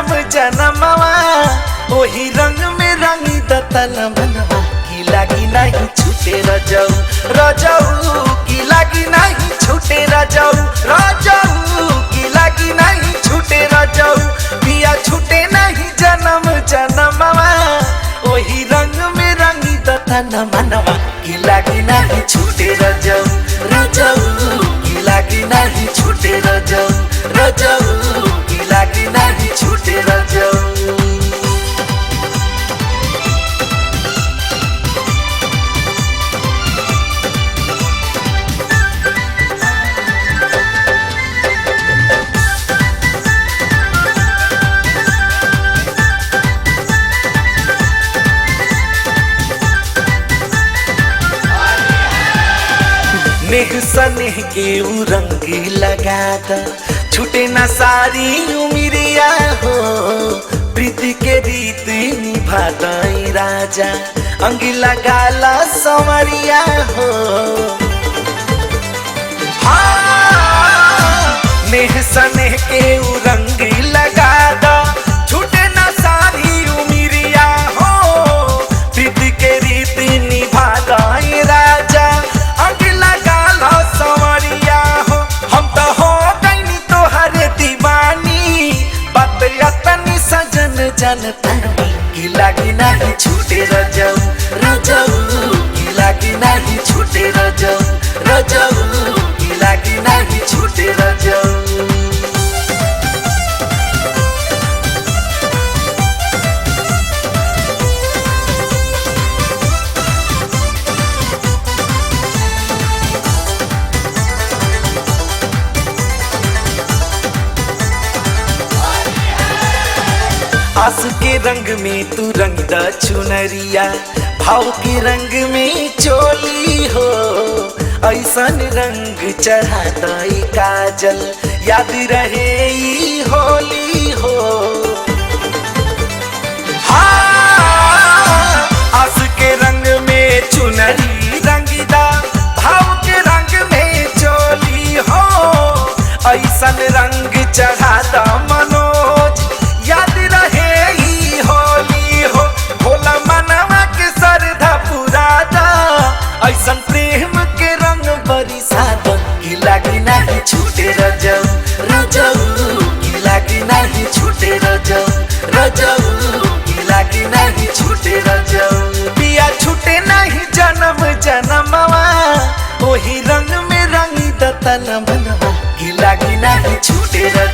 जन्म जन्मवा वही रंग में रंगी दतन मनवा की लागी नहीं छूटे रजऊ रजऊ की लागी नहीं छूटे रजऊ रजऊ की लागी नहीं छूटे रजऊ पिया छूटे नहीं जन्म जन्मवा वही रंग में रंगी दतन मनवा की लागी नहीं छूटे रजऊ रजऊ की लागी नहीं छूटे रजऊ रजऊ की लागी नहीं छूटे रजऊ। नेह सनेह के उ रंग लगाता छूटे न सारी उमिरिया हो प्रीति के रीत निभाताई राजा अंग लगाला संवरिया हो। हाँ नेह सनेह के उ रंग लगाता छूटे न सारी उमिरिया हो प्रीति के रीत निभाताई राजा जन की लागी नहीं छूटे रजऊ रजऊ की लागी नहीं छूटे रजऊ रजऊ की लागी नहीं छूटे रजऊ। आस के रंग में तू रंग द चुनरिया भाव के रंग में चोली हो ऐसन रंग चढ़ा दई काजल याद रहे ई होली हो। हाँ आस के रंग में चुनरी रंगीदा भाव के रंग में चोली हो ऐसन रंग चढ़ा द मनोज याद रहे ही होली हो भोला मनवा के श्रद्धा पुरादा ऐसन प्रेम के रंग बरिसादा की लागी नहीं छूटे रजऊ रजऊ की लागी नहीं छूटे रजऊ रजऊ की लागी नहीं छूटे रजऊ पिया छूटे नहीं जन्म जन्मवा वही रंग में रंगी दतन मनवा की लागी नहीं छूटे रजऊ।